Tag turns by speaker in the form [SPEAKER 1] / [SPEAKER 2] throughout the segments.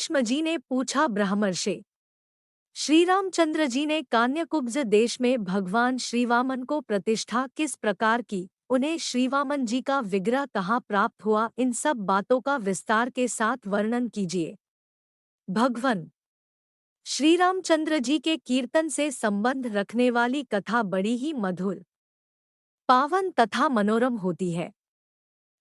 [SPEAKER 1] भीष्म जी ने पूछा ब्रह्मर्षि श्री रामचंद्र जी ने कान्यकुब्ज देश में भगवान श्रीवामन को प्रतिष्ठा किस प्रकार की, उन्हें श्रीवामन जी का विग्रह कहाँ प्राप्त हुआ, इन सब बातों का विस्तार के साथ वर्णन कीजिए। भगवान श्री रामचंद्र जी के कीर्तन से संबंध रखने वाली कथा बड़ी ही मधुर, पावन तथा मनोरम होती है।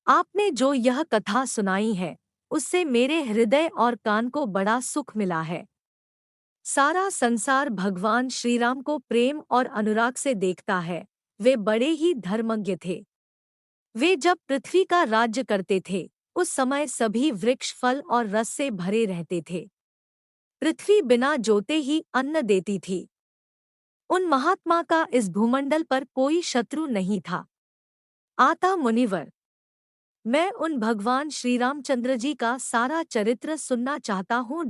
[SPEAKER 1] आपने जो यह कथा सुनाई है उससे मेरे हृदय और कान को बड़ा सुख मिला है। सारा संसार भगवान श्रीराम को प्रेम और अनुराग से देखता है। वे बड़े ही धर्मज्ञ थे। वे जब पृथ्वी का राज्य करते थे उस समय सभी वृक्ष फल और रस से भरे रहते थे। पृथ्वी बिना जोते ही अन्न देती थी। उन महात्मा का इस भूमंडल पर कोई शत्रु नहीं था। आता मुनिवर, मैं उन भगवान श्री रामचंद्र जी का सारा चरित्र सुनना चाहता हूँ।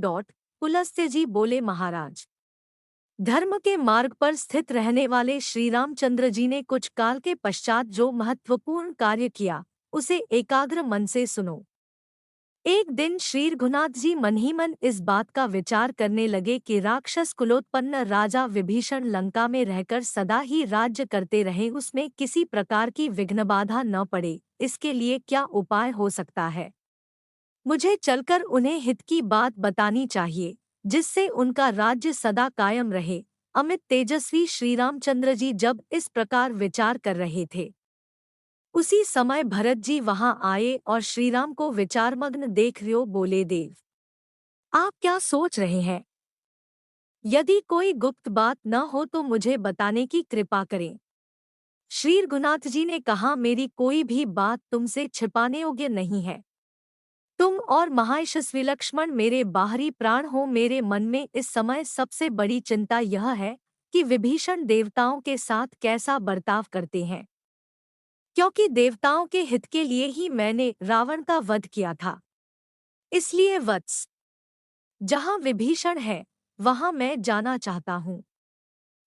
[SPEAKER 1] पुलस्त्य जी बोले, महाराज, धर्म के मार्ग पर स्थित रहने वाले श्री रामचंद्र जी ने कुछ काल के पश्चात जो महत्वपूर्ण कार्य किया उसे एकाग्र मन से सुनो। एक दिन श्री रघुनाथ जी मन ही मन इस बात का विचार करने लगे कि राक्षस कुलोत्पन्न राजा विभीषण लंका में रहकर सदा ही राज्य करते रहे, उसमें किसी प्रकार की विघ्न बाधा न पड़े, इसके लिए क्या उपाय हो सकता है। मुझे चलकर उन्हें हित की बात बतानी चाहिए जिससे उनका राज्य सदा कायम रहे। अमित तेजस्वी श्री रामचंद्र जी जब इस प्रकार विचार कर रहे थे उसी समय भरत जी वहां आए और श्रीराम को विचारमग्न देख रियो बोले, देव, आप क्या सोच रहे हैं? यदि कोई गुप्त बात न हो तो मुझे बताने की कृपा करें। श्री रघुनाथ जी ने कहा, मेरी कोई भी बात तुमसे छिपाने योग्य नहीं है। तुम और महायशस्वी लक्ष्मण मेरे बाहरी प्राण हो। मेरे मन में इस समय सबसे बड़ी चिंता यह है कि विभीषण देवताओं के साथ कैसा बर्ताव करते हैं, क्योंकि देवताओं के हित के लिए ही मैंने रावण का वध किया था। इसलिए वत्स, जहां विभीषण है वहां मैं जाना चाहता हूँ।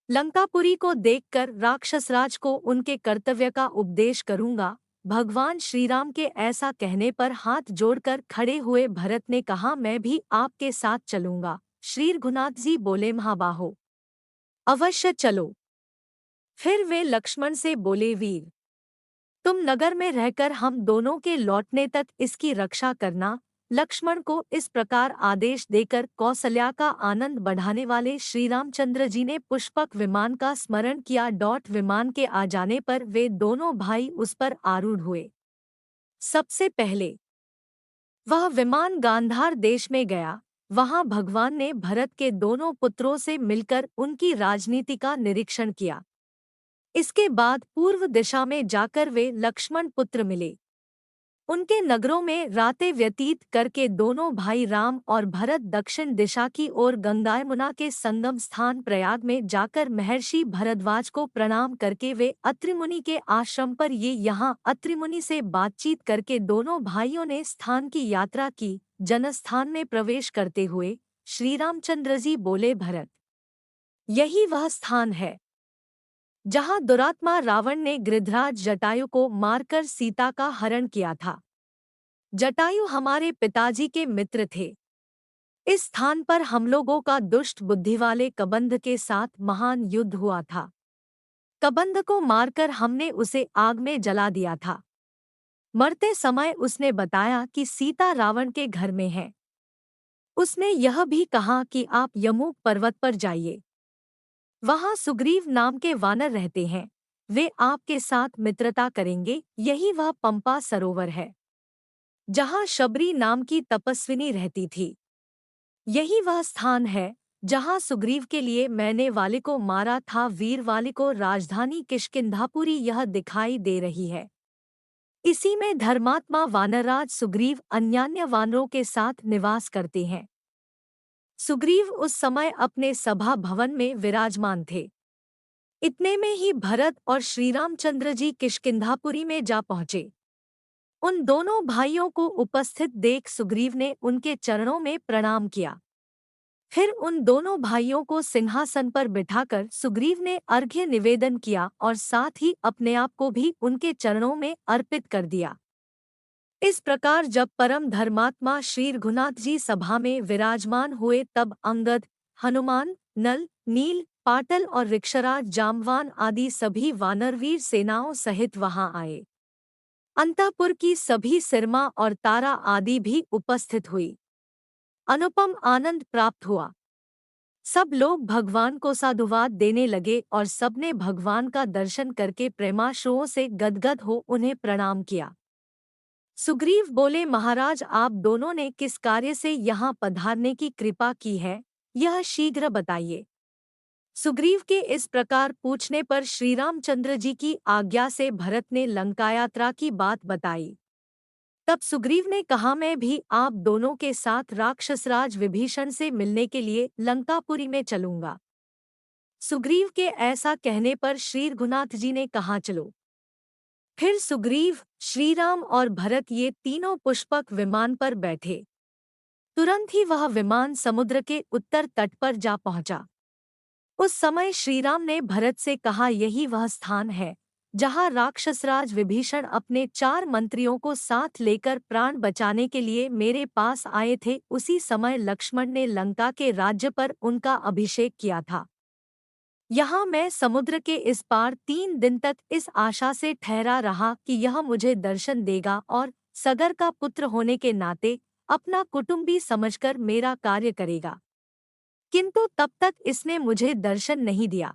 [SPEAKER 1] लंकापुरी को देखकर राक्षसराज को उनके कर्तव्य का उपदेश करूंगा। भगवान श्रीराम के ऐसा कहने पर हाथ जोड़कर खड़े हुए भरत ने कहा, मैं भी आपके साथ चलूंगा। श्री रघुनाथ जी बोले, महाबाहो, अवश्य चलो। फिर वे लक्ष्मण से बोले, वीर, तुम नगर में रहकर हम दोनों के लौटने तक इसकी रक्षा करना। लक्ष्मण को इस प्रकार आदेश देकर कौसल्या का आनंद बढ़ाने वाले श्री रामचंद्र जी ने पुष्पक विमान का स्मरण किया। विमान के आ जाने पर वे दोनों भाई उस पर आरूढ़ हुए। सबसे पहले वह विमान गांधार देश में गया। वहां भगवान ने भरत के दोनों पुत्रों से मिलकर उनकी राजनीति का निरीक्षण किया। इसके बाद पूर्व दिशा में जाकर वे लक्ष्मण पुत्र मिले। उनके नगरों में रातें व्यतीत करके दोनों भाई राम और भरत दक्षिण दिशा की ओर गंगा यमुना के संगम स्थान प्रयाग में जाकर महर्षि भरद्वाज को प्रणाम करके वे अत्रि मुनि के आश्रम पर ये यहाँ अत्रि मुनि से बातचीत करके दोनों भाइयों ने स्थान की यात्रा की। जनस्थान में प्रवेश करते हुए श्री रामचंद्र जी बोले, भरत, यही वह स्थान है जहाँ दुरात्मा रावण ने गृधराज जटायु को मारकर सीता का हरण किया था। जटायु हमारे पिताजी के मित्र थे। इस स्थान पर हम लोगों का दुष्ट बुद्धि वाले कबंध के साथ महान युद्ध हुआ था। कबंध को मारकर हमने उसे आग में जला दिया था। मरते समय उसने बताया कि सीता रावण के घर में है। उसने यह भी कहा कि आप यमूक पर्वत पर जाइए, वहां सुग्रीव नाम के वानर रहते हैं, वे आपके साथ मित्रता करेंगे। यही वह पंपा सरोवर है जहां शबरी नाम की तपस्विनी रहती थी। यही वह स्थान है जहां सुग्रीव के लिए मैंने वाली को मारा था। वीर, वाली को राजधानी किष्किंधापुरी यह दिखाई दे रही है। इसी में धर्मात्मा वानरराज सुग्रीव अन्यान्य वानरों के साथ निवास करते हैं। सुग्रीव उस समय अपने सभा भवन में विराजमान थे। इतने में ही भरत और श्रीरामचंद्र जी किष्किंधापुरी में जा पहुंचे। उन दोनों भाइयों को उपस्थित देख सुग्रीव ने उनके चरणों में प्रणाम किया। फिर उन दोनों भाइयों को सिंहासन पर बिठाकर सुग्रीव ने अर्घ्य निवेदन किया और साथ ही अपने आप को भी उनके चरणों में अर्पित कर दिया। इस प्रकार जब परम धर्मात्मा श्री रघुनाथ जी सभा में विराजमान हुए तब अंगद, हनुमान, नल, नील, पाटल और ऋक्षराज जाम्बवान आदि सभी वानरवीर सेनाओं सहित वहां आए। अंतःपुर की सभी सिरमा और तारा आदि भी उपस्थित हुई। अनुपम आनंद प्राप्त हुआ। सब लोग भगवान को साधुवाद देने लगे और सबने भगवान का दर्शन करके प्रेमाश्रुओं से गदगद हो उन्हें प्रणाम किया। सुग्रीव बोले, महाराज आप दोनों ने किस कार्य से यहाँ पधारने की कृपा की है, यह शीघ्र बताइए। सुग्रीव के इस प्रकार पूछने पर श्री रामचंद्र जी की आज्ञा से भरत ने लंका यात्रा की बात बताई। तब सुग्रीव ने कहा, मैं भी आप दोनों के साथ राक्षसराज विभीषण से मिलने के लिए लंकापुरी में चलूंगा। सुग्रीव के ऐसा कहने पर श्री रघुनाथ जी ने कहा, चलो। फिर सुग्रीव, श्रीराम और भरत ये तीनों पुष्पक विमान पर बैठे। तुरंत ही वह विमान समुद्र के उत्तर तट पर जा पहुंचा। उस समय श्रीराम ने भरत से कहा, यही वह स्थान है जहां राक्षसराज विभीषण अपने 4 मंत्रियों को साथ लेकर प्राण बचाने के लिए मेरे पास आए थे। उसी समय लक्ष्मण ने लंका के राज्य पर उनका अभिषेक किया था। यहाँ मैं समुद्र के इस पार 3 दिन तक इस आशा से ठहरा रहा कि यह मुझे दर्शन देगा और सगर का पुत्र होने के नाते अपना कुटुंबी समझकर मेरा कार्य करेगा, किंतु तब तक इसने मुझे दर्शन नहीं दिया।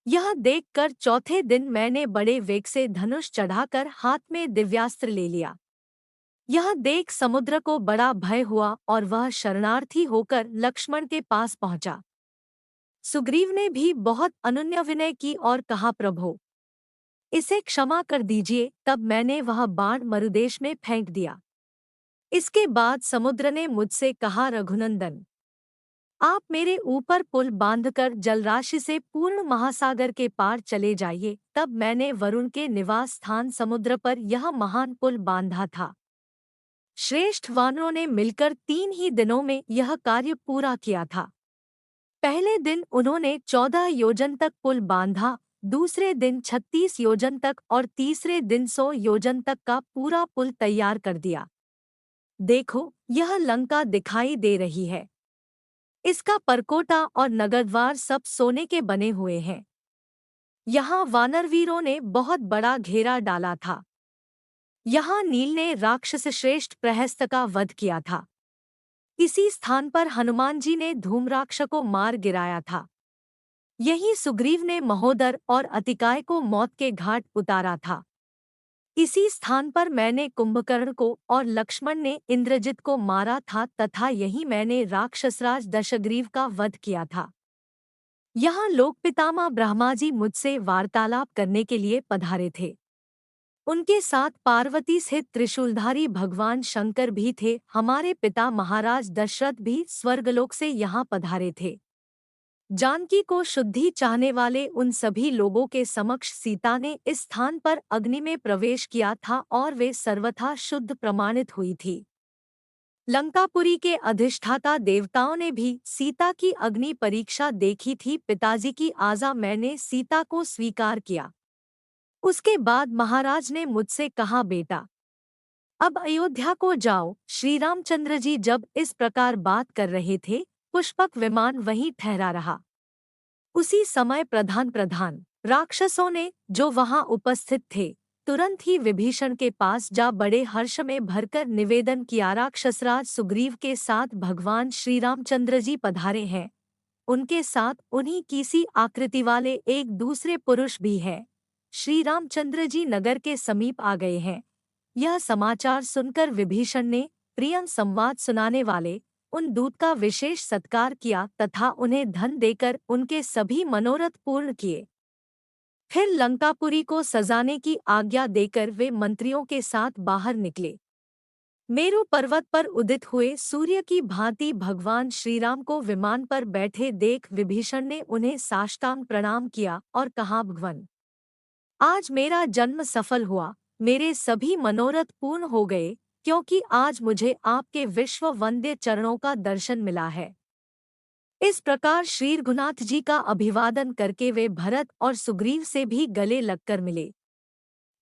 [SPEAKER 1] यह देखकर चौथे दिन मैंने बड़े वेग से धनुष चढ़ाकर हाथ में दिव्यास्त्र ले लिया। यह देख समुद्र को बड़ा भय हुआ और वह शरणार्थी होकर लक्ष्मण के पास पहुंचा। सुग्रीव ने भी बहुत अनुनय विनय की और कहा, प्रभो इसे क्षमा कर दीजिए। तब मैंने वह बाण मरुदेश में फेंक दिया। इसके बाद समुद्र ने मुझसे कहा, रघुनंदन आप मेरे ऊपर पुल बांधकर जलराशि से पूर्ण महासागर के पार चले जाइए। तब मैंने वरुण के निवास स्थान समुद्र पर यह महान पुल बांधा था। श्रेष्ठ वानरों ने मिलकर 3 ही दिनों में यह कार्य पूरा किया था। पहले दिन उन्होंने 14 योजन तक पुल बांधा, दूसरे दिन 36 योजन तक और तीसरे दिन 100 योजन तक का पूरा पुल तैयार कर दिया। देखो, यह लंका दिखाई दे रही है। इसका परकोटा और नगरद्वार सब सोने के बने हुए हैं। यहाँ वानरवीरों ने बहुत बड़ा घेरा डाला था। यहाँ नील ने राक्षस श्रेष्ठ प्रहस्त का वध किया था। इसी स्थान पर हनुमान जी ने धूम्राक्ष को मार गिराया था। यहीं सुग्रीव ने महोदर और अतिकाय को मौत के घाट उतारा था। इसी स्थान पर मैंने कुंभकर्ण को और लक्ष्मण ने इंद्रजित को मारा था तथा यहीं मैंने राक्षसराज दशग्रीव का वध किया था। यहाँ लोक पितामह ब्रह्मा जी मुझसे वार्तालाप करने के लिए पधारे थे। उनके साथ पार्वती सहित त्रिशूलधारी भगवान शंकर भी थे। हमारे पिता महाराज दशरथ भी स्वर्गलोक से यहाँ पधारे थे। जानकी को शुद्धि चाहने वाले उन सभी लोगों के समक्ष सीता ने इस स्थान पर अग्नि में प्रवेश किया था और वे सर्वथा शुद्ध प्रमाणित हुई थी। लंकापुरी के अधिष्ठाता देवताओं ने भी सीता की अग्नि परीक्षा देखी थी। पिताजी की आज्ञा मैंने सीता को स्वीकार किया। उसके बाद महाराज ने मुझसे कहा, बेटा अब अयोध्या को जाओ। श्री रामचंद्र जी जब इस प्रकार बात कर रहे थे, पुष्पक विमान वहीं ठहरा रहा। उसी समय प्रधान राक्षसों ने, जो वहां उपस्थित थे, तुरंत ही विभीषण के पास जा बड़े हर्ष में भरकर निवेदन किया, राक्षसराज सुग्रीव के साथ भगवान श्री रामचंद्र जी पधारे हैं। उनके साथ उन्हीं की सी आकृति वाले एक दूसरे पुरुष भी हैं। श्री रामचंद्र जी नगर के समीप आ गए हैं। यह समाचार सुनकर विभीषण ने प्रियम संवाद सुनाने वाले उन दूत का विशेष सत्कार किया तथा उन्हें धन देकर उनके सभी मनोरथ पूर्ण किए। फिर लंकापुरी को सजाने की आज्ञा देकर वे मंत्रियों के साथ बाहर निकले। मेरु पर्वत पर उदित हुए सूर्य की भांति भगवान श्रीराम को विमान पर बैठे देख विभीषण ने उन्हें साष्टांग प्रणाम किया और कहा, भगवान आज मेरा जन्म सफल हुआ, मेरे सभी मनोरथ पूर्ण हो गए, क्योंकि आज मुझे आपके विश्व वंद्य चरणों का दर्शन मिला है। इस प्रकार श्री रघुनाथ जी का अभिवादन करके वे भरत और सुग्रीव से भी गले लगकर मिले।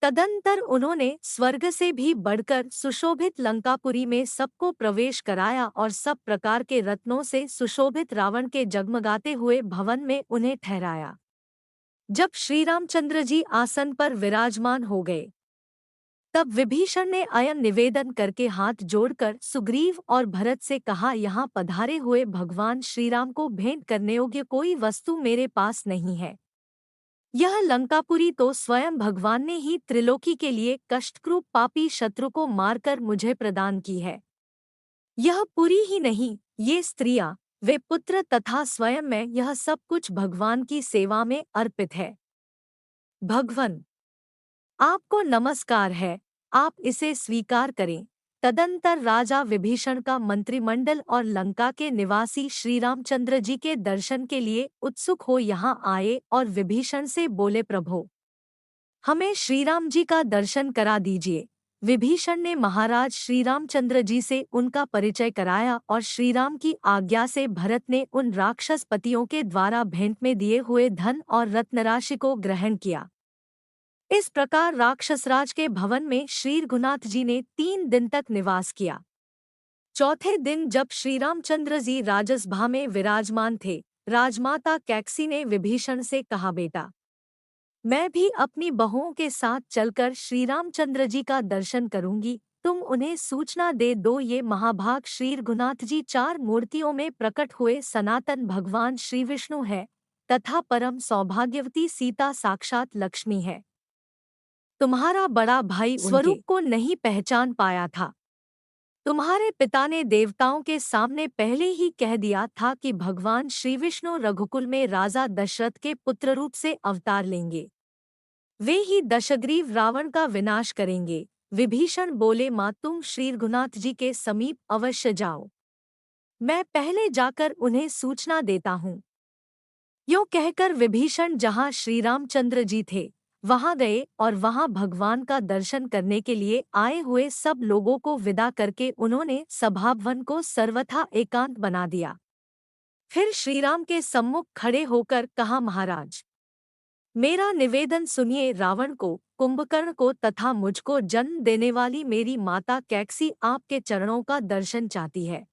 [SPEAKER 1] तदंतर उन्होंने स्वर्ग से भी बढ़कर सुशोभित लंकापुरी में सबको प्रवेश कराया और सब प्रकार के रत्नों से सुशोभित रावण के जगमगाते हुए भवन में उन्हें ठहराया। जब श्री रामचंद्र जी आसन पर विराजमान हो गए, तब विभीषण ने अयं निवेदन करके हाथ जोड़कर सुग्रीव और भरत से कहा, यहाँ पधारे हुए भगवान श्रीराम को भेंट करने योग्य कोई वस्तु मेरे पास नहीं है। यह लंकापुरी तो स्वयं भगवान ने ही त्रिलोकी के लिए कष्टक्रूप पापी शत्रु को मारकर मुझे प्रदान की है। यह पुरी ही नहीं, ये स्त्रियां, वे पुत्र तथा स्वयं मैं, यह सब कुछ भगवान की सेवा में अर्पित है। भगवन, आपको नमस्कार है, आप इसे स्वीकार करें। तदंतर राजा विभीषण का मंत्रिमंडल और लंका के निवासी श्री रामचंद्र जी के दर्शन के लिए उत्सुक हो यहाँ आए और विभीषण से बोले, प्रभो, हमें श्रीराम जी का दर्शन करा दीजिए। विभीषण ने महाराज श्री रामचंद्र जी से उनका परिचय कराया और श्रीराम की आज्ञा से भरत ने उन राक्षस पतियों के द्वारा भेंट में दिए हुए धन और रत्नराशि को ग्रहण किया। इस प्रकार राक्षसराज के भवन में श्री रघुनाथ जी ने 3 दिन तक निवास किया। चौथे दिन जब श्री रामचंद्र जी राजसभा में विराजमान थे, राजमाता कैकसी ने विभीषण से कहा, बेटा, मैं भी अपनी बहुओं के साथ चलकर श्री रामचंद्र जी का दर्शन करूंगी। तुम उन्हें सूचना दे दो, ये महाभाग श्री रघुनाथ जी 4 मूर्तियों में प्रकट हुए सनातन भगवान श्री विष्णु है तथा परम सौभाग्यवती सीता साक्षात लक्ष्मी है। तुम्हारा बड़ा भाई स्वरूप को नहीं पहचान पाया था। तुम्हारे पिता ने देवताओं के सामने पहले ही कह दिया था कि भगवान श्री विष्णु रघुकुल में राजा दशरथ के पुत्र रूप से अवतार लेंगे। वे ही दशग्रीव रावण का विनाश करेंगे। विभीषण बोले, माँ, तुम श्री रघुनाथ जी के समीप अवश्य जाओ, मैं पहले जाकर उन्हें सूचना देता हूँ। यों कहकर विभीषण जहाँ श्री रामचंद्र जी थे वहां गए और वहां भगवान का दर्शन करने के लिए आए हुए सब लोगों को विदा करके उन्होंने सभाभवन को सर्वथा एकांत बना दिया। फिर श्रीराम के सम्मुख खड़े होकर कहा, महाराज, मेरा निवेदन सुनिए। रावण को, कुंभकर्ण को तथा मुझको जन्म देने वाली मेरी माता कैकसी आपके चरणों का दर्शन चाहती है।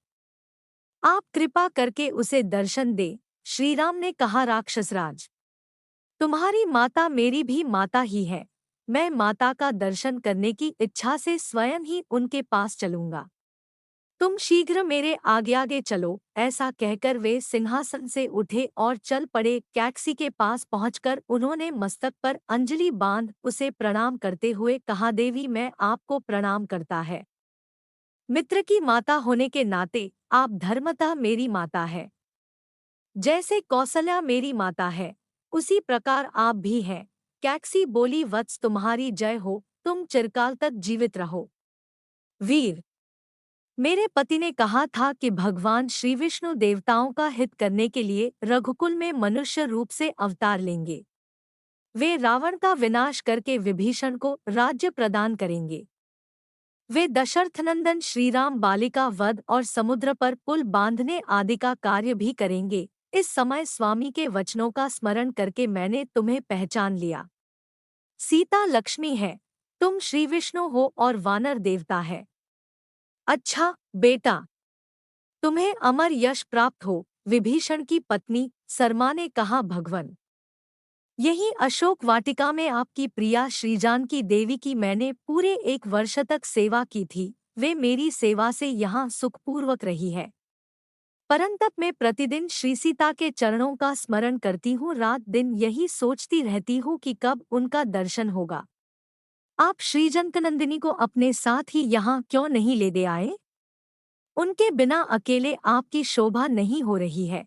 [SPEAKER 1] आप कृपा करके उसे दर्शन दे। श्रीराम ने कहा, राक्षसराज, तुम्हारी माता मेरी भी माता ही है। मैं माता का दर्शन करने की इच्छा से स्वयं ही उनके पास चलूंगा। तुम शीघ्र मेरे आगे आगे चलो। ऐसा कहकर वे सिंहासन से उठे और चल पड़े। कैकसी के पास पहुंचकर उन्होंने मस्तक पर अंजलि बांध उसे प्रणाम करते हुए कहा, देवी, मैं आपको प्रणाम करता है। मित्र की माता होने के नाते आप धर्मतः मेरी माता है। जैसे कौशल्या मेरी माता है, उसी प्रकार आप भी हैं। कैकसी बोली, वत्स, तुम्हारी जय हो, तुम चिरकाल तक जीवित रहो। वीर, मेरे पति ने कहा था कि भगवान श्री विष्णु देवताओं का हित करने के लिए रघुकुल में मनुष्य रूप से अवतार लेंगे। वे रावण का विनाश करके विभीषण को राज्य प्रदान करेंगे। वे दशरथनंदन श्रीराम बालिका वध और समुद्र पर पुल बांधने आदि का कार्य भी करेंगे। इस समय स्वामी के वचनों का स्मरण करके मैंने तुम्हें पहचान लिया। सीता लक्ष्मी है, तुम श्री विष्णु हो और वानर देवता है। अच्छा बेटा, तुम्हें अमर यश प्राप्त हो। विभीषण की पत्नी सरमा ने कहा, भगवन, यही अशोक वाटिका में आपकी प्रिया श्रीजानकी देवी की मैंने पूरे 1 वर्ष तक सेवा की थी। वे मेरी सेवा से यहाँ सुखपूर्वक रही है। परंतप मैं प्रतिदिन श्री सीता के चरणों का स्मरण करती हूँ। रात दिन यही सोचती रहती हूँ कि कब उनका दर्शन होगा। आप श्री जनकनंदिनी को अपने साथ ही यहाँ क्यों नहीं ले दे आए? उनके बिना अकेले आपकी शोभा नहीं हो रही है।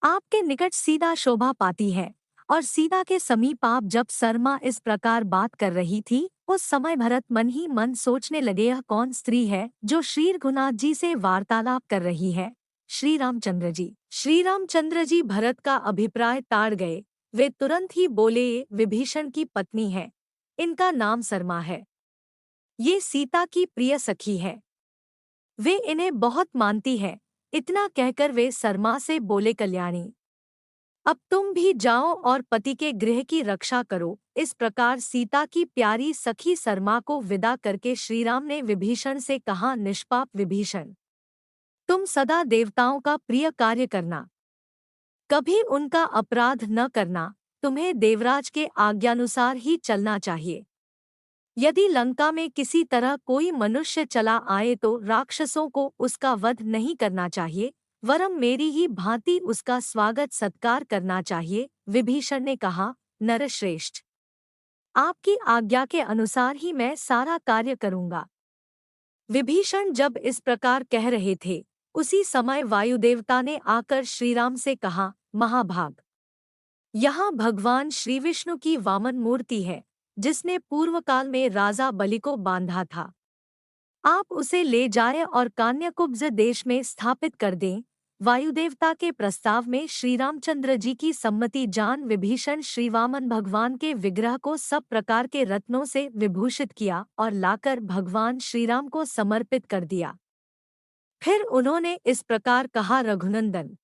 [SPEAKER 1] आपके निकट सीता शोभा पाती है। और सीता के समीप आप जब सरमा इस प्रकार बात कर रही थी, उस समय भरत मन ही मन सोचने लगे, यह कौन स्त्री है जो श्री रघुनाथ जी से वार्तालाप कर रही है? श्री रामचंद्र जी भरत का अभिप्राय ताड़ गए। वे तुरंत ही बोले, ये विभीषण की पत्नी है, इनका नाम सरमा है। ये सीता की प्रिय सखी है, वे इन्हें बहुत मानती है। इतना कहकर वे सरमा से बोले, कल्याणी, अब तुम भी जाओ और पति के गृह की रक्षा करो। इस प्रकार सीता की प्यारी सखी सरमा को विदा करके श्रीराम ने विभीषण से कहा, निष्पाप विभीषण, तुम सदा देवताओं का प्रिय कार्य करना, कभी उनका अपराध न करना। तुम्हें देवराज के आज्ञानुसार ही चलना चाहिए। यदि लंका में किसी तरह कोई मनुष्य चला आए तो राक्षसों को उसका वध नहीं करना चाहिए, वरम मेरी ही भांति उसका स्वागत सत्कार करना चाहिए। विभीषण ने कहा, नरश्रेष्ठ, आपकी आज्ञा के अनुसार ही मैं सारा कार्य करूंगा। विभीषण जब इस प्रकार कह रहे थे, उसी समय वायुदेवता ने आकर श्रीराम से कहा, महाभाग, यहाँ भगवान श्री विष्णु की वामन मूर्ति है, जिसने पूर्व काल में राजा बलि को बांधा था। आप उसे ले जाएं और कान्याकुब्ज देश में स्थापित कर दें। वायुदेवता के प्रस्ताव में श्री रामचंद्र जी की सम्मति जान विभीषण श्री वामन भगवान के विग्रह को सब प्रकार के रत्नों से विभूषित किया और लाकर भगवान श्रीराम को समर्पित कर दिया। फिर उन्होंने इस प्रकार कहा, रघुनंदन,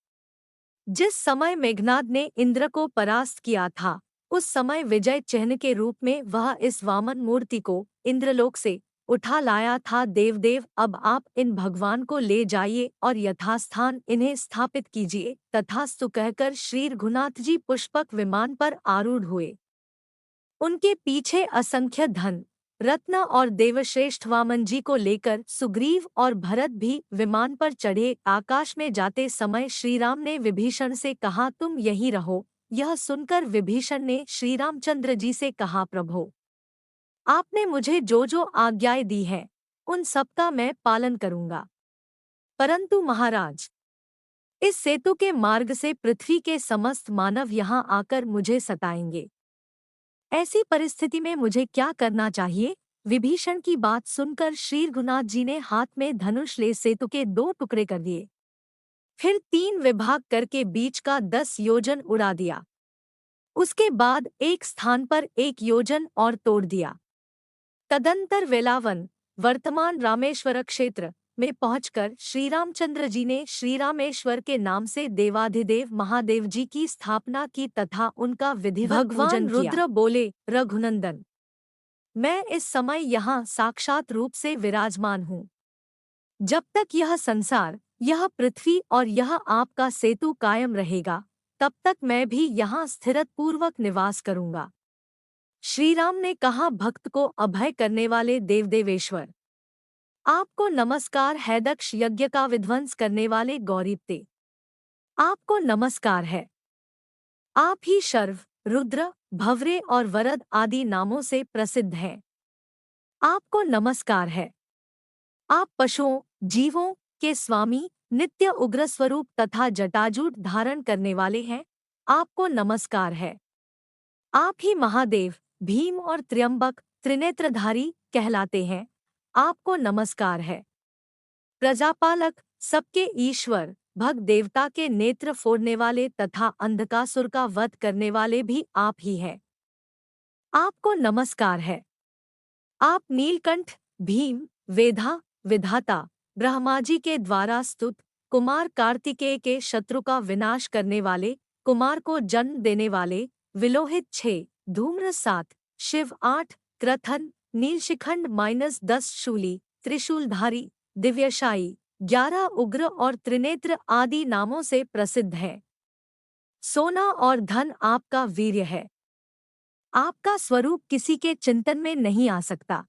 [SPEAKER 1] जिस समय मेघनाद ने इंद्र को परास्त किया था, उस समय विजय चिह्न के रूप में वह इस वामन मूर्ति को इंद्रलोक से उठा लाया था। देवदेव, अब आप इन भगवान को ले जाइए और यथास्थान इन्हें स्थापित कीजिए। तथास्तु कहकर श्री रघुनाथ जी पुष्पक विमान पर आरूढ़ हुए। उनके पीछे असंख्य धन रत्न और देवश्रेष्ठ वामन जी को लेकर सुग्रीव और भरत भी विमान पर चढ़े। आकाश में जाते समय श्रीराम ने विभीषण से कहा, तुम यहीं रहो। यह सुनकर विभीषण ने श्री रामचंद्र जी से कहा, प्रभो, आपने मुझे जो जो आज्ञाएं दी हैं, उन सबका मैं पालन करूंगा। परंतु महाराज, इस सेतु के मार्ग से पृथ्वी के समस्त मानव यहाँ आकर मुझे सताएंगे। ऐसी परिस्थिति में मुझे क्या करना चाहिए? विभीषण की बात सुनकर श्री रघुनाथ जी ने हाथ में धनुष ले सेतु के 2 टुकड़े कर दिए, फिर 3 विभाग करके बीच का 10 योजन उड़ा दिया। उसके बाद एक स्थान पर 1 योजन और तोड़ दिया। तदंतर वेलावन, वर्तमान रामेश्वर क्षेत्र में पहुंचकर श्री रामचंद्र जी ने श्री रामेश्वर के नाम से देवाधिदेव महादेव जी की स्थापना की तथा उनका विधिवत पूजन किया। रुद्र बोले, रघुनंदन, मैं इस समय यहाँ साक्षात रूप से विराजमान हूँ। जब तक यह संसार, यह पृथ्वी और यह आपका सेतु कायम रहेगा, तब तक मैं भी यहाँ स्थिरपूर्वक निवास करूँगा। श्रीराम ने कहा, भक्त को अभय करने वाले देवदेवेश्वर, आपको नमस्कार है। दक्ष यज्ञ का विध्वंस करने वाले गौरीपते, आपको नमस्कार है। आप ही शर्व, रुद्र, भवरे और वरद आदि नामों से प्रसिद्ध हैं। आपको नमस्कार है। आप पशुओं, जीवों के स्वामी, नित्य उग्र स्वरूप तथा जटाजूट धारण करने वाले हैं। आपको नमस्कार है। आप ही महादेव, भीम और त्र्यंबक, त्रिनेत्रधारी कहलाते हैं। आपको नमस्कार है। प्रजापालक, सबके ईश्वर, भग देवता के नेत्र फोड़ने वाले तथा अंधकासुर का वध करने वाले भी आप ही हैं। आपको नमस्कार है। आप नीलकंठ, भीम, वेधा, विधाता, ब्रह्माजी के द्वारा स्तुत, कुमार कार्तिकेय के शत्रु का विनाश करने वाले, कुमार को जन्म देने वाले, विलोहित 6, धूम्र 7, शिव 8, क्रथन, नीलशिखंड -10 शूली, त्रिशूलधारी, दिव्यशाई, 11 उग्र और त्रिनेत्र आदि नामों से प्रसिद्ध है। सोना और धन आपका वीर्य है। आपका स्वरूप किसी के चिंतन में नहीं आ सकता।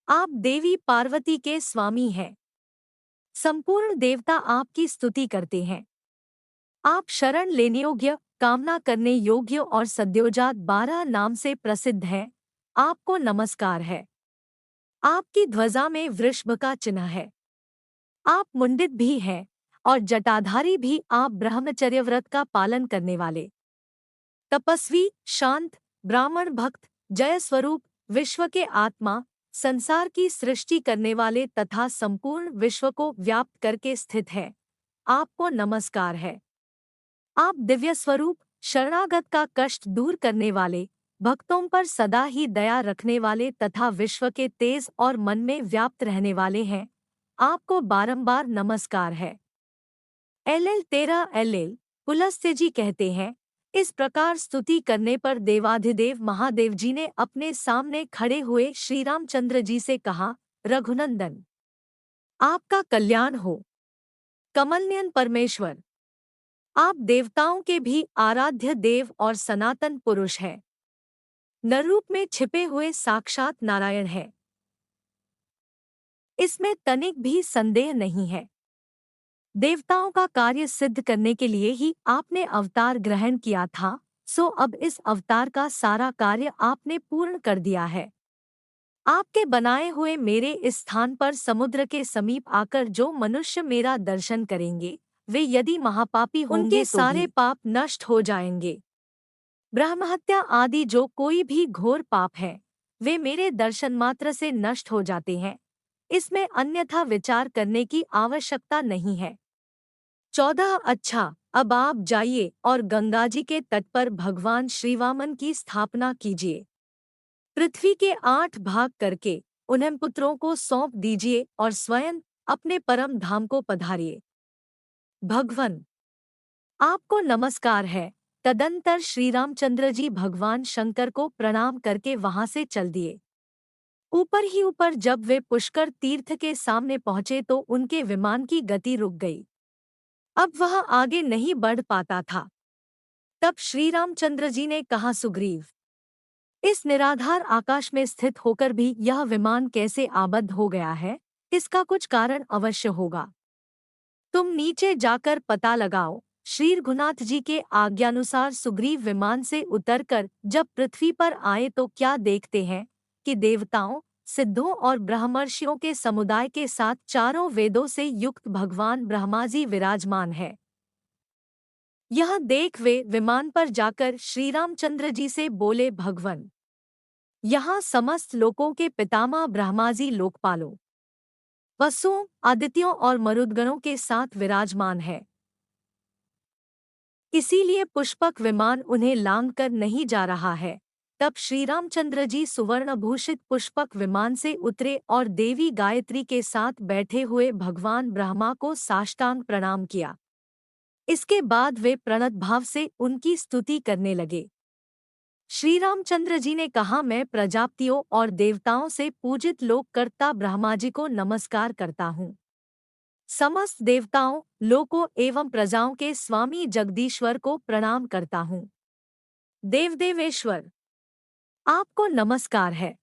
[SPEAKER 1] आप देवी पार्वती के स्वामी हैं। संपूर्ण देवता आपकी स्तुति करते हैं। आप शरण लेने योग्य, कामना करने योग्य और सद्योजात 12 नाम से प्रसिद्ध हैं। आपको नमस्कार है। आपकी ध्वजा में वृषभ का चिन्ह है। आप मुंडित भी हैं और जटाधारी भी। आप ब्रह्मचर्य व्रत का पालन करने वाले, तपस्वी, शांत, ब्राह्मण भक्त, जय स्वरूप, विश्व के आत्मा, संसार की सृष्टि करने वाले तथा संपूर्ण विश्व को व्याप्त करके स्थित है। आपको नमस्कार है। आप दिव्य स्वरूप, शरणागत का कष्ट दूर करने वाले, भक्तों पर सदा ही दया रखने वाले तथा विश्व के तेज और मन में व्याप्त रहने वाले हैं। आपको बारंबार नमस्कार है। LL 13 LL पुलस्त्य जी कहते हैं, इस प्रकार स्तुति करने पर देवाधिदेव महादेव जी ने अपने सामने खड़े हुए श्री रामचंद्र जी से कहा, रघुनंदन, आपका कल्याण हो। कमलनयन परमेश्वर, आप देवताओं के भी आराध्य देव और सनातन पुरुष हैं। नररूप में छिपे हुए साक्षात नारायण है, इसमें तनिक भी संदेह नहीं है। देवताओं का कार्य सिद्ध करने के लिए ही आपने अवतार ग्रहण किया था, सो अब इस अवतार का सारा कार्य आपने पूर्ण कर दिया है। आपके बनाए हुए मेरे इस स्थान पर समुद्र के समीप आकर जो मनुष्य मेरा दर्शन करेंगे, वे यदि महापापी होंगे उनके सारे पाप नष्ट हो जाएंगे। ब्रह्महत्या आदि जो कोई भी घोर पाप है, वे मेरे दर्शन मात्र से नष्ट हो जाते हैं। इसमें अन्यथा विचार करने की आवश्यकता नहीं है। 14 अच्छा, अब आप जाइए और गंगाजी के तट पर भगवान श्रीवामन की स्थापना कीजिए। पृथ्वी के 8 भाग करके उन्हें पुत्रों को सौंप दीजिए और स्वयं अपने परम धाम को पधारिए। भगवन, आपको नमस्कार है। तदंतर श्री रामचंद्र जी भगवान शंकर को प्रणाम करके वहां से चल दिए। ऊपर ही ऊपर जब वे पुष्कर तीर्थ के सामने पहुंचे तो उनके विमान की गति रुक गई। अब वह आगे नहीं बढ़ पाता था। तब श्री रामचंद्र जी ने कहा, सुग्रीव, इस निराधार आकाश में स्थित होकर भी यह विमान कैसे आबद्ध हो गया है? इसका कुछ कारण अवश्य होगा। तुम नीचे जाकर पता लगाओ। श्री रघुनाथ जी के आज्ञानुसार सुग्रीव विमान से उतरकर जब पृथ्वी पर आए तो क्या देखते हैं कि देवताओं, सिद्धों और ब्रह्मर्षियों के समुदाय के साथ चारों वेदों से युक्त भगवान ब्रह्मा जी विराजमान है। यह देख वे विमान पर जाकर श्री रामचंद्र जी से बोले, भगवन, यहाँ समस्त लोकों के पितामह ब्रह्मा जी लोकपालों, वसुओं, आदित्यों और मरुदगणों के साथ विराजमान है। इसीलिए पुष्पक विमान उन्हें लांघकर नहीं जा रहा है। तब श्री रामचंद्र जी सुवर्णभूषित पुष्पक विमान से उतरे और देवी गायत्री के साथ बैठे हुए भगवान ब्रह्मा को साष्टांग प्रणाम किया। इसके बाद वे प्रणत भाव से उनकी स्तुति करने लगे। श्री रामचंद्र जी ने कहा, मैं प्रजापतियों और देवताओं से पूजित लोककर्ता ब्रह्मा जी को नमस्कार करता हूँ। समस्त देवताओं, लोकों एवं प्रजाओं के स्वामी जगदीश्वर को प्रणाम करता हूँ। देवदेवेश्वर, आपको नमस्कार है।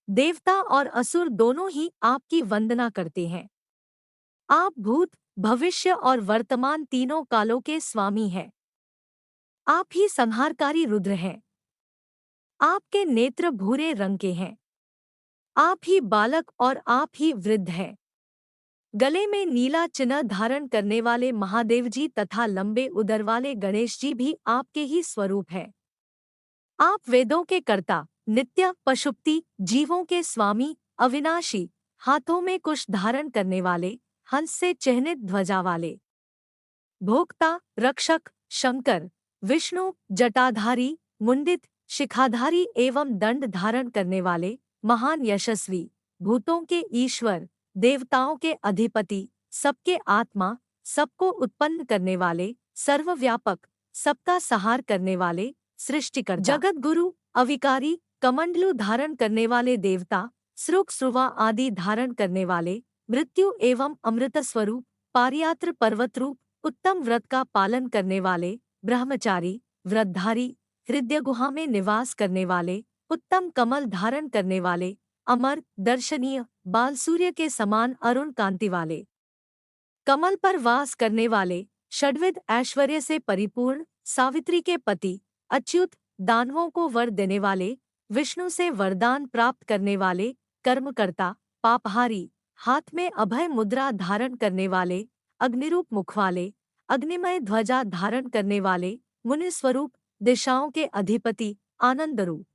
[SPEAKER 1] देवता और असुर दोनों ही आपकी वंदना करते हैं। आप भूत, भविष्य और वर्तमान तीनों कालों के स्वामी हैं। आप ही संहारकारी रुद्र हैं। आपके नेत्र भूरे रंग के हैं। आप ही बालक और आप ही वृद्ध हैं। गले में नीला चिन्ह धारण करने वाले महादेव जी तथा लंबे उदर वाले गणेश जी भी आपके ही स्वरूप हैं। आप वेदों के कर्ता, नित्य, पशुपति, जीवों के स्वामी, अविनाशी, हाथों में कुश धारण करने वाले, हंस से चिह्नित ध्वजा वाले, भोक्ता, रक्षक, शंकर, विष्णु, जटाधारी, मुंडित, शिखाधारी एवं दंड धारण करने वाले, महान यशस्वी, भूतों के ईश्वर, देवताओं के अधिपति, सबके आत्मा, सबको उत्पन्न करने वाले, सर्वव्यापक, सबका सहार करने वाले, सृष्टिकर्ता, जगत गुरु, अविकारी, कमंडलू धारण करने वाले देवता, श्रुक श्रुवा आदि धारण करने वाले, मृत्यु एवं अमृत स्वरूप, पारियात्र पर्वत रूप, उत्तम व्रत का पालन करने वाले, ब्रह्मचारी, व्रतधारी, हृदय गुहा में निवास करने वाले, उत्तम कमल धारण करने वाले, अमर, दर्शनीय, बाल सूर्य के समान अरुण कांति वाले, कमल पर वास करने वाले, षड्विध ऐश्वर्य से परिपूर्ण, सावित्री के पति, अच्युत, दानवों को वर देने वाले, विष्णु से वरदान प्राप्त करने वाले, कर्मकर्ता, पापहारी, हाथ में अभय मुद्रा धारण करने वाले, अग्निरूप मुख वाले, अग्निमय ध्वजा धारण करने वाले, मुनिस्वरूप, दिशाओं के अधिपति, आनंदरूप,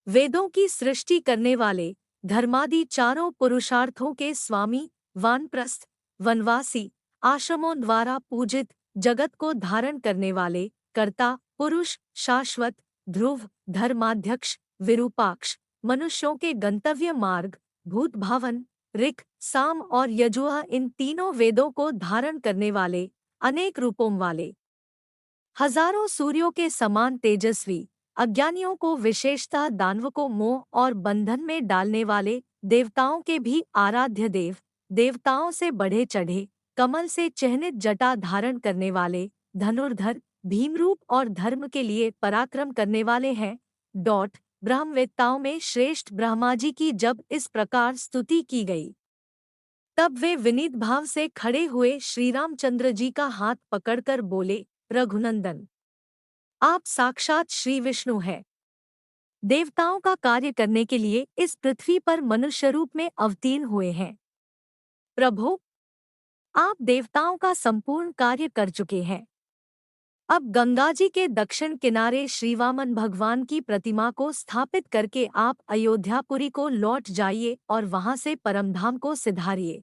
[SPEAKER 1] वेदों की सृष्टि करने वाले, धर्मादि चारों पुरुषार्थों के स्वामी, वानप्रस्थ, वनवासी, आश्रमों द्वारा पूजित, जगत को धारण करने वाले, कर्ता, पुरुष, शाश्वत, ध्रुव, धर्माध्यक्ष, विरूपाक्ष, मनुष्यों के गंतव्य मार्ग, भूत भावन, ऋक्, साम और यजुः इन तीनों वेदों को धारण करने वाले, अनेक रूपों वाले, हजारों सूर्यों के समान तेजस्वी, अज्ञानियों को विशेषतः दानव को मोह और बंधन में डालने वाले, देवताओं के भी आराध्य देव, देवताओं से बढ़े चढ़े, कमल से चिह्नित जटा धारण करने वाले, धनुर्धर, भीमरूप और धर्म के लिए पराक्रम करने वाले हैं। ब्रह्मवेत्ताओं में श्रेष्ठ ब्रह्मा जी की जब इस प्रकार स्तुति की गई, तब वे विनीत भाव से खड़े हुए श्री रामचंद्र जी का हाथ पकड़कर बोले, रघुनंदन, आप साक्षात श्री विष्णु हैं। देवताओं का कार्य करने के लिए इस पृथ्वी पर मनुष्य रूप में अवतीर्ण हुए हैं। प्रभु, आप देवताओं का संपूर्ण कार्य कर चुके हैं। अब गंगा जी के दक्षिण किनारे श्री वामन भगवान की प्रतिमा को स्थापित करके आप अयोध्यापुरी को लौट जाइए और वहां से परमधाम को सिधारिए।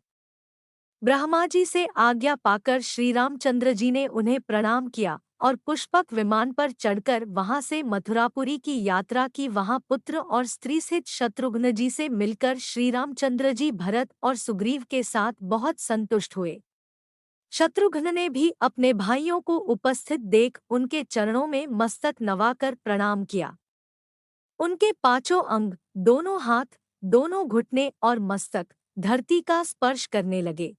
[SPEAKER 1] ब्रह्मा जी से आज्ञा पाकर श्री रामचंद्र जी ने उन्हें प्रणाम किया और पुष्पक विमान पर चढ़कर वहां से मथुरापुरी की यात्रा की। वहां पुत्र और स्त्री सहित शत्रुघ्न जी से मिलकर श्री रामचंद्र जी भरत और सुग्रीव के साथ बहुत संतुष्ट हुए। शत्रुघ्न ने भी अपने भाइयों को उपस्थित देख उनके चरणों में मस्तक नवाकर प्रणाम किया। उनके पांचों अंग, दोनों हाथ, दोनों घुटने और मस्तक धरती का स्पर्श करने लगे।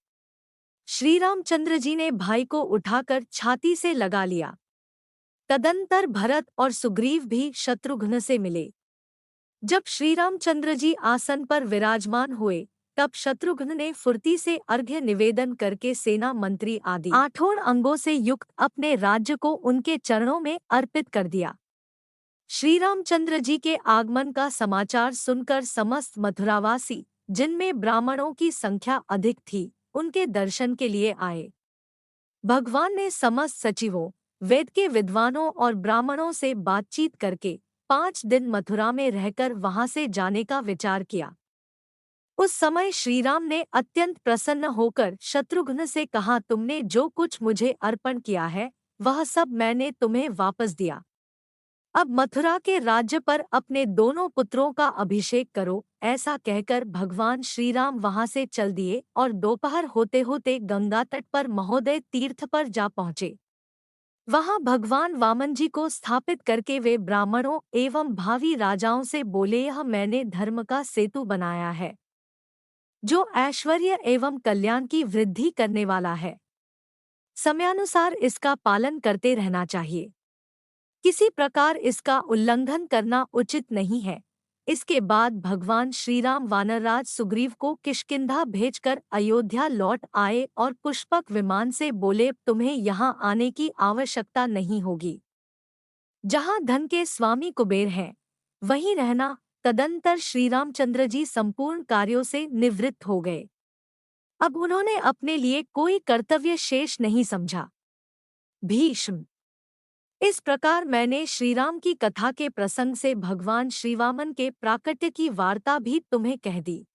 [SPEAKER 1] श्री रामचंद्र जी ने भाई को उठाकर छाती से लगा लिया। तदंतर भरत और सुग्रीव भी शत्रुघ्न से मिले। जब श्री रामचंद्र जी आसन पर विराजमान हुए, तब शत्रुघ्न ने फुर्ती से अर्घ्य निवेदन करके सेना मंत्री आदि 8 अंगों से युक्त अपने राज्य को उनके चरणों में अर्पित कर दिया। श्री रामचंद्र जी के आगमन का समाचार सुनकर समस्त मथुरावासी, जिनमें ब्राह्मणों की संख्या अधिक थी, उनके दर्शन के लिए आए। भगवान ने समस्त सचिवों, वेद के विद्वानों और ब्राह्मणों से बातचीत करके 5 दिन मथुरा में रहकर वहां से जाने का विचार किया। उस समय श्रीराम ने अत्यंत प्रसन्न होकर शत्रुघ्न से कहा, तुमने जो कुछ मुझे अर्पण किया है, वह सब मैंने तुम्हें वापस दिया। अब मथुरा के राज्य पर अपने दोनों पुत्रों का अभिषेक करो। ऐसा कहकर भगवान श्रीराम वहां से चल दिए और दोपहर होते होते गंगा तट पर महोदय तीर्थ पर जा पहुंचे। वहां भगवान वामन जी को स्थापित करके वे ब्राह्मणों एवं भावी राजाओं से बोले, यह मैंने धर्म का सेतु बनाया है, जो ऐश्वर्य एवं कल्याण की वृद्धि करने वाला है। समयानुसार इसका पालन करते रहना चाहिए। किसी प्रकार इसका उल्लंघन करना उचित नहीं है। इसके बाद भगवान श्रीराम वानरराज सुग्रीव को किष्किंधा भेजकर अयोध्या लौट आए और पुष्पक विमान से बोले, तुम्हें यहाँ आने की आवश्यकता नहीं होगी। जहाँ धन के स्वामी कुबेर हैं, वहीं रहना। तदंतर श्रीरामचंद्र जी संपूर्ण कार्यों से निवृत्त हो गए। अब उन्होंने अपने लिए कोई कर्तव्य शेष नहीं समझा। भीष्म। इस प्रकार मैंने श्रीराम की कथा के प्रसंग से भगवान श्रीवामन के प्राकट्य की वार्ता भी तुम्हें कह दी।